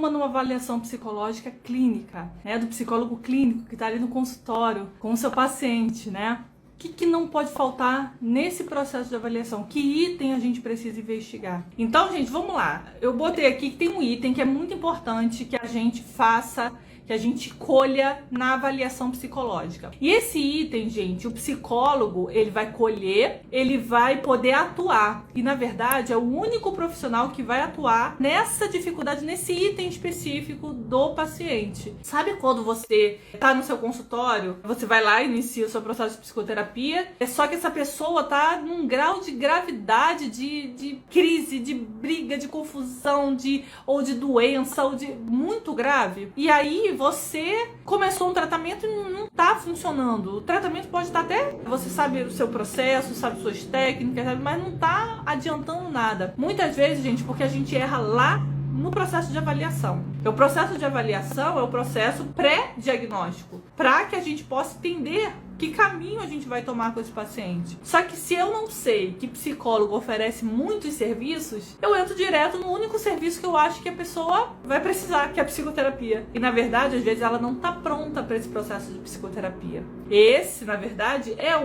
uma numa avaliação psicológica clínica, né? Do psicólogo clínico que está ali no consultório com o seu paciente, né? O que não pode faltar nesse processo de avaliação? Que item a gente precisa investigar? Então, gente, vamos lá. Eu botei aqui que tem um item que é muito importante que a gente faça, que a gente colha na avaliação psicológica. E esse item, gente, o psicólogo, ele vai colher, ele vai poder atuar. E, na verdade, é o único profissional que vai atuar nessa dificuldade, nesse item específico do paciente. Sabe quando você tá no seu consultório, você vai lá e inicia o seu processo de psicoterapia, é só que essa pessoa tá num grau de gravidade, de crise, de briga, de confusão, ou de doença, ou de muito grave. E aí, você começou um tratamento e não tá funcionando. O tratamento pode estar até... Você sabe o seu processo, sabe suas técnicas, mas não tá adiantando nada. Muitas vezes, gente, porque a gente erra lá no processo de avaliação. O processo de avaliação é o processo pré-diagnóstico, para que a gente possa entender que caminho a gente vai tomar com esse paciente. Só que se eu não sei que psicólogo oferece muitos serviços, eu entro direto no único serviço que eu acho que a pessoa vai precisar, que é a psicoterapia. E na verdade, às vezes ela não está pronta para esse processo de psicoterapia. Esse, na verdade, é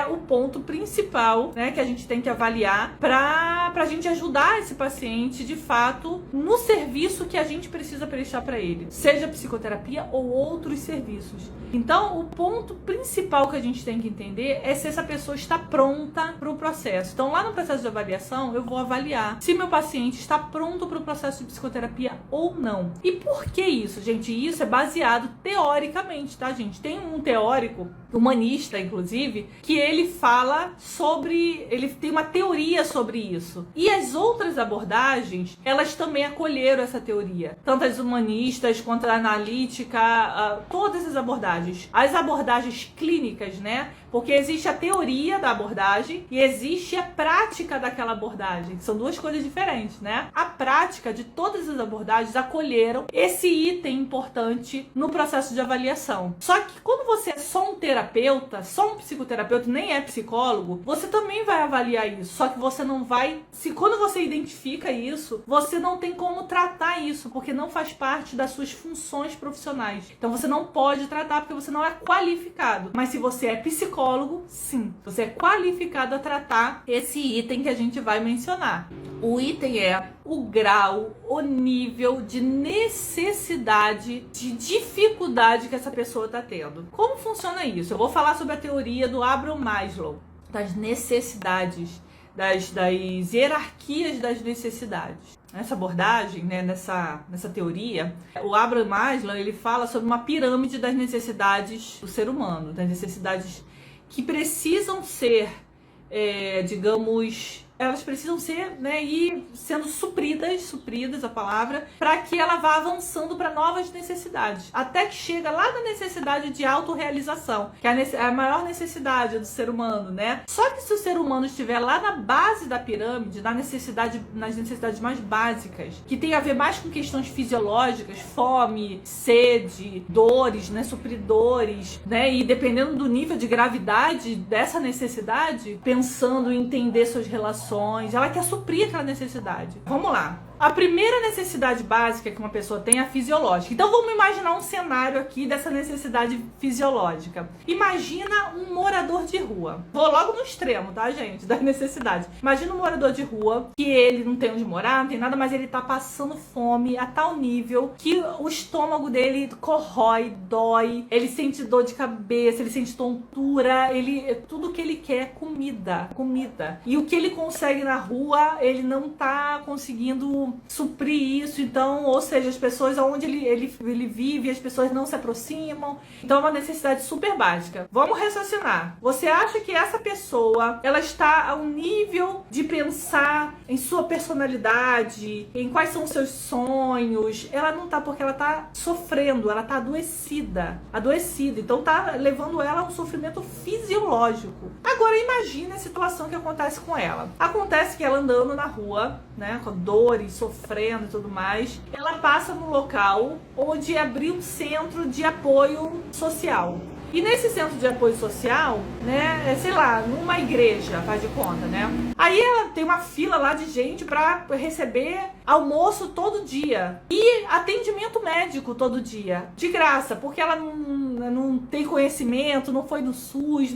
o ponto principal, né, que a gente tem que avaliar pra gente ajudar esse paciente, de fato, no serviço que a gente precisa prestar para ele, seja psicoterapia ou outros serviços. Então, o ponto principal que a gente tem que entender é se essa pessoa está pronta para o processo. Então, lá no processo de avaliação, eu vou avaliar se meu paciente está pronto para o processo de psicoterapia ou não. E por que isso, gente? Isso é baseado teoricamente, tá, gente? Tem um teórico, humanista, inclusive, que ele fala sobre... Ele tem uma teoria sobre isso. E as outras abordagens, elas também acolheram essa teoria. Tanto as humanistas quanto a analítica, todas as abordagens. As abordagens clínicas, né? Porque existe a teoria da abordagem e existe a prática daquela abordagem. São duas coisas diferentes, né? A prática de todas as abordagens acolheram esse item importante no processo de avaliação. Só que quando você é só um terapeuta, só um psicoterapeuta, nem é psicólogo, você também vai avaliar isso. Só que você não vai... Quando você identifica isso, você não tem como tratar isso, porque não faz parte das suas funções profissionais. Então você não pode tratar porque você não é qualificado. Mas se você é psicólogo, sim, você é qualificado a tratar esse item que a gente vai mencionar. O item é o grau, o nível de necessidade, de dificuldade que essa pessoa está tendo. Como funciona isso? Eu vou falar sobre a teoria do Abraham Maslow, das necessidades, das hierarquias das necessidades. Nessa abordagem, né, nessa teoria, o Abraham Maslow, ele fala sobre uma pirâmide das necessidades do ser humano, das necessidades que precisam ser, digamos, elas precisam ser, né, ir sendo supridas a palavra, para que ela vá avançando para novas necessidades, até que chega lá na necessidade de autorrealização, que é a maior necessidade do ser humano, né? Só que se o ser humano estiver lá na base da pirâmide, nas necessidades mais básicas, que tem a ver mais com questões fisiológicas, fome, sede, dores, né, supridores, né, e dependendo do nível de gravidade dessa necessidade, pensando em entender suas relações, ela quer suprir aquela necessidade. Vamos lá. A primeira necessidade básica que uma pessoa tem é a fisiológica. Então vamos imaginar um cenário aqui dessa necessidade fisiológica. Imagina um morador de rua. Vou logo no extremo, tá, gente? Das necessidades. Imagina um morador de rua que ele não tem onde morar, não tem nada, mas ele tá passando fome a tal nível que o estômago dele corrói, dói, ele sente dor de cabeça, ele sente tontura, tudo que ele quer é comida. E o que ele consegue na rua, ele não tá conseguindo suprir isso, então, ou seja, as pessoas onde ele vive, as pessoas não se aproximam, então é uma necessidade super básica. Vamos raciocinar. Você acha que essa pessoa, ela está ao nível de pensar em sua personalidade, em quais são os seus sonhos? Ela não tá, porque ela tá sofrendo, ela tá adoecida, então tá levando ela a um sofrimento fisiológico. Agora imagina a situação que acontece com ela. Acontece que ela andando na rua, né, com dores, sofrendo e tudo mais, ela passa no local onde abriu um centro de apoio social. E nesse centro de apoio social, né, sei lá, numa igreja, faz de conta, né? Aí ela tem uma fila lá de gente pra receber almoço todo dia e atendimento médico todo dia, de graça, porque ela não tem conhecimento, não foi no SUS,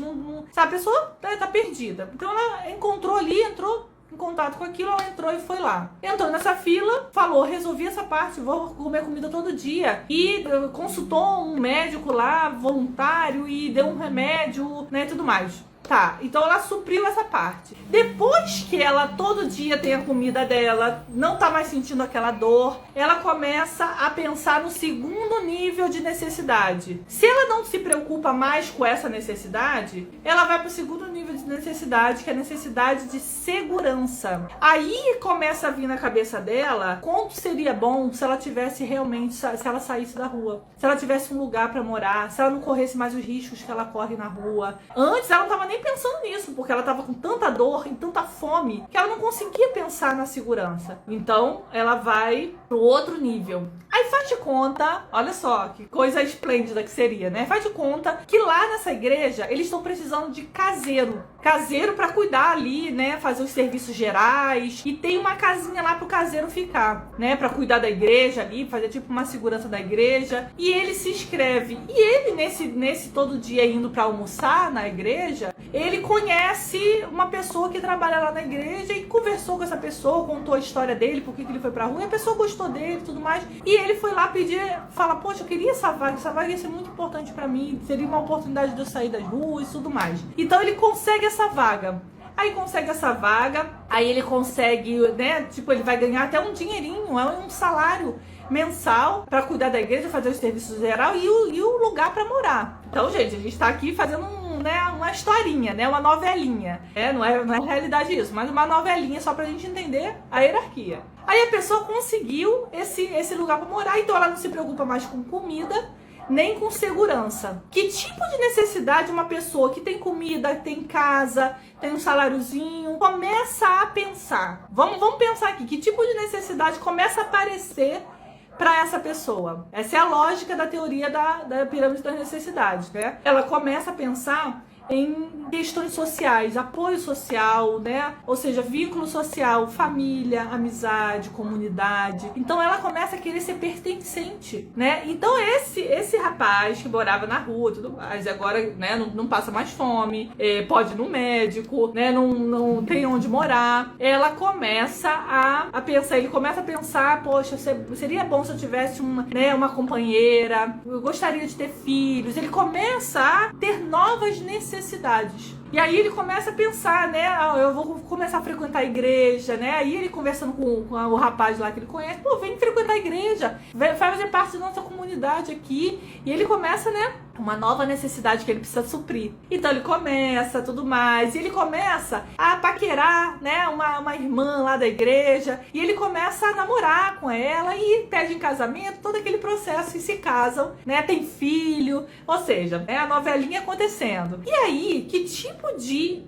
sabe, a pessoa tá perdida. Então ela encontrou ali, entrou em contato com aquilo, ela entrou e foi lá. Entrou nessa fila, falou, resolvi essa parte, vou comer comida todo dia. E consultou um médico lá, voluntário, e deu um remédio, né, e tudo mais. Tá, então ela supriu essa parte. Depois que ela todo dia tem a comida dela, não tá mais sentindo aquela dor, ela começa a pensar no segundo nível de necessidade. Se ela não se preocupa mais com essa necessidade, ela vai pro segundo nível de necessidade, que é a necessidade de segurança. Aí começa a vir na cabeça dela quanto seria bom se ela tivesse realmente, se ela saísse da rua, se ela tivesse um lugar pra morar, se ela não corresse mais os riscos que ela corre na rua. Antes ela não tava nem pensando nisso, porque ela tava com tanta dor e tanta fome que ela não conseguia pensar na segurança. Então ela vai pro outro nível. Aí faz de conta, olha só que coisa esplêndida que seria, né? Faz de conta que lá nessa igreja eles estão precisando de caseiro pra cuidar ali, né? Fazer os serviços gerais, e tem uma casinha lá pro caseiro ficar, né? Pra cuidar da igreja ali, fazer tipo uma segurança da igreja. E ele se inscreve. E ele nesse todo dia indo pra almoçar na igreja, ele conhece uma pessoa que trabalha lá na igreja e conversou com essa pessoa, contou a história dele, por que ele foi pra rua, e a pessoa gostou dele e tudo mais. E ele foi lá pedir, fala, poxa, eu queria essa vaga ia ser muito importante pra mim, seria uma oportunidade de eu sair das ruas e tudo mais. Então ele consegue essa vaga. Aí consegue essa vaga, aí ele consegue, né, tipo, ele vai ganhar até um dinheirinho, é um salário mensal pra cuidar da igreja, fazer os serviços geral e o lugar pra morar. Então, gente, a gente tá aqui fazendo uma historinha, né, uma novelinha. Não é realidade isso, mas uma novelinha só pra gente entender a hierarquia. Aí a pessoa conseguiu esse lugar pra morar, então ela não se preocupa mais com comida, nem com segurança. Que tipo de necessidade uma pessoa que tem comida, tem casa, tem um saláriozinho, começa a pensar? Vamos pensar aqui, que tipo de necessidade começa a aparecer para essa pessoa? Essa é a lógica da teoria da pirâmide das necessidades, né? Ela começa a pensar em questões sociais, apoio social, né? Ou seja, vínculo social, família, amizade, comunidade. Então ela começa a querer ser pertencente, né? Então esse rapaz que morava na rua e tudo mais, agora, né, não passa mais fome, pode ir no médico, né? Não tem onde morar. Ela começa a pensar, ele começa a pensar, poxa, seria bom se eu tivesse uma companheira, eu gostaria de ter filhos. Ele começa a ter novas necessidades. E aí ele começa a pensar, né? Eu vou começar a frequentar a igreja, né? Aí ele conversando com o rapaz lá que ele conhece, pô, vem frequentar a igreja, vai fazer parte da nossa comunidade aqui. E ele começa, né? Uma nova necessidade que ele precisa suprir. Então ele começa, tudo mais, e ele começa a paquerar, né, uma irmã lá da igreja, e ele começa a namorar com ela e pede em casamento, todo aquele processo, e se casam, né, tem filho, ou seja, é a novelinha acontecendo. E aí, que tipo de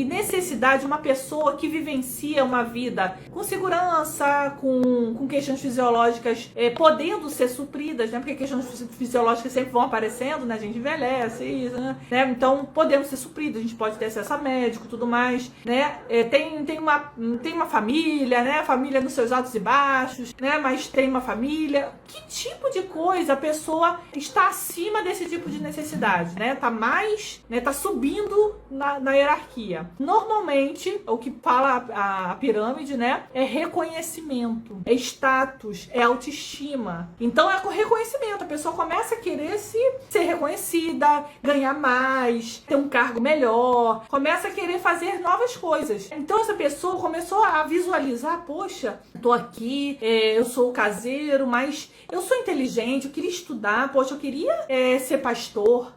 necessidade uma pessoa que vivencia uma vida com segurança, com questões fisiológicas podendo ser supridas, né? Porque questões fisiológicas sempre vão aparecendo, né? A gente envelhece, isso, né? Então, podendo ser supridas, a gente pode ter acesso a médico, tudo mais, né? Tem uma família, né? Família nos seus altos e baixos, né? Mas tem uma família. Que tipo de coisa a pessoa está acima desse tipo de necessidade, né? Tá mais, né? Tá subindo na hierarquia. Normalmente, o que fala a pirâmide, né, é reconhecimento, é status, é autoestima. Então é com reconhecimento, a pessoa começa a querer ser reconhecida, ganhar mais, ter um cargo melhor, começa a querer fazer novas coisas. Então essa pessoa começou a visualizar, poxa, tô aqui, eu sou caseiro, mas eu sou inteligente, eu queria estudar, poxa, eu queria ser pastor,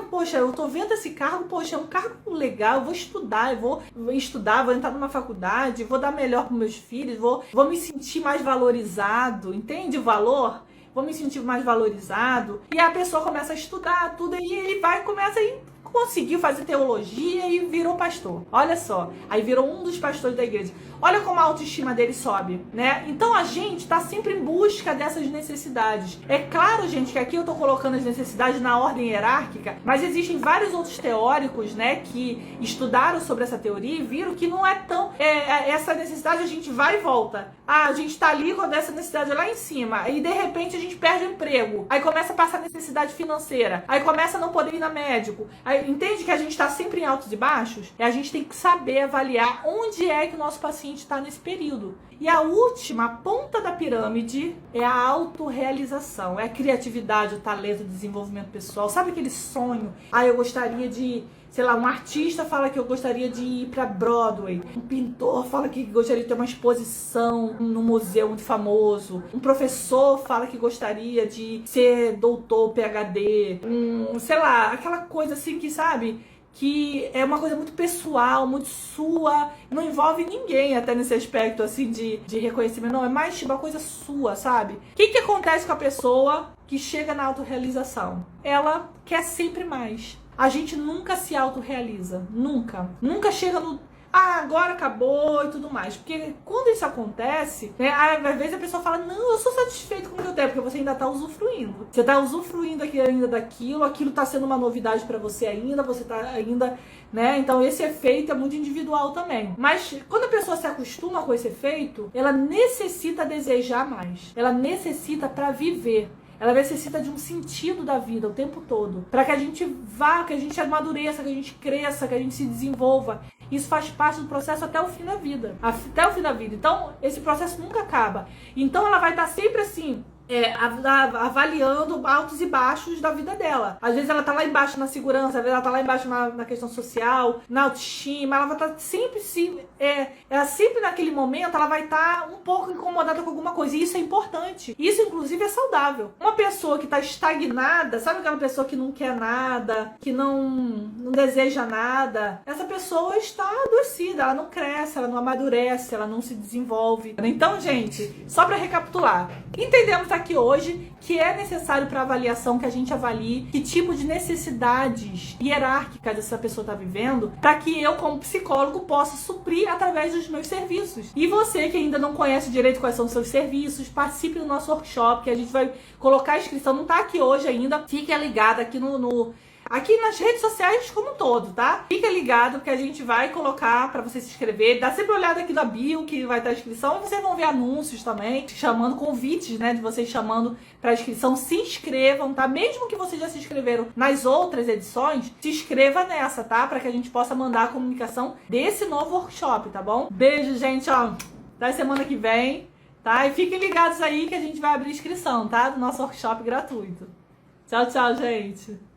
poxa, eu tô vendo esse cargo, poxa, é um cargo legal, eu vou estudar, vou entrar numa faculdade, vou dar melhor para meus filhos, vou me sentir mais valorizado, entende o valor? Vou me sentir mais valorizado. E a pessoa começa a estudar tudo, e ele começa a ir conseguiu fazer teologia e virou pastor. Olha só, aí virou um dos pastores da igreja. Olha como a autoestima dele sobe, né? Então a gente tá sempre em busca dessas necessidades. É claro, gente, que aqui eu tô colocando as necessidades na ordem hierárquica, mas existem vários outros teóricos, né, que estudaram sobre essa teoria e viram que não é tão... essa necessidade a gente vai e volta. Ah, a gente tá ali quando essa necessidade é lá em cima, e de repente a gente perde o emprego, aí começa a passar necessidade financeira, aí começa a não poder ir na médico. Aí, entende que a gente tá sempre em altos e baixos? E a gente tem que saber avaliar onde é que o nosso paciente está nesse período. E a última, a ponta da pirâmide, é a autorrealização, é a criatividade, o talento, o desenvolvimento pessoal. Sabe aquele sonho? Ah, eu gostaria de... Sei lá, um artista fala que eu gostaria de ir pra Broadway. Um pintor fala que gostaria de ter uma exposição num museu muito famoso. Um professor fala que gostaria de ser doutor, PhD. Sei lá, aquela coisa assim que, sabe... que é uma coisa muito pessoal, muito sua, não envolve ninguém até nesse aspecto assim de reconhecimento, não, é mais tipo uma coisa sua, sabe? O que acontece com a pessoa que chega na autorrealização? Ela quer sempre mais. A gente nunca se autorrealiza, nunca chega no... Ah, agora acabou e tudo mais. Porque quando isso acontece, né, às vezes a pessoa fala, não, eu sou satisfeito com o que eu tenho, porque você ainda tá usufruindo. Você tá usufruindo aqui ainda daquilo, aquilo tá sendo uma novidade pra você ainda, você tá ainda, né? Então esse efeito é muito individual também. Mas quando a pessoa se acostuma com esse efeito, ela necessita desejar mais. Ela necessita pra viver. Ela necessita de um sentido da vida o tempo todo. Pra que a gente vá, que a gente amadureça, que a gente cresça, que a gente se desenvolva. Isso faz parte do processo até o fim da vida. Até o fim da vida. Então, esse processo nunca acaba. Então, ela vai estar sempre assim... avaliando altos e baixos da vida dela. Às vezes ela tá lá embaixo na segurança, às vezes ela tá lá embaixo na questão social, na autoestima, ela vai estar sempre ela sempre naquele momento ela vai estar um pouco incomodada com alguma coisa, e isso é importante. Isso inclusive é saudável. Uma pessoa que tá estagnada, sabe aquela pessoa que não quer nada, que não deseja nada, essa pessoa está adoecida, ela não cresce, ela não amadurece, ela não se desenvolve. Então, gente, só para recapitular, entendemos aqui hoje que é necessário para avaliação que a gente avalie que tipo de necessidades hierárquicas essa pessoa está vivendo, para que eu, como psicólogo, possa suprir através dos meus serviços. E você que ainda não conhece direito quais são os seus serviços, participe do nosso workshop, que a gente vai colocar a inscrição, não está aqui hoje ainda, fique ligado aqui aqui nas redes sociais como um todo, tá? Fica ligado que a gente vai colocar pra você se inscrever. Dá sempre uma olhada aqui na bio que vai estar a inscrição. E vocês vão ver anúncios também, chamando convites, né? De vocês chamando pra inscrição. Se inscrevam, tá? Mesmo que vocês já se inscreveram nas outras edições, se inscreva nessa, tá? Pra que a gente possa mandar a comunicação desse novo workshop, tá bom? Beijo, gente, ó. Até semana que vem, tá? E fiquem ligados aí que a gente vai abrir inscrição, tá? Do nosso workshop gratuito. Tchau, tchau, gente.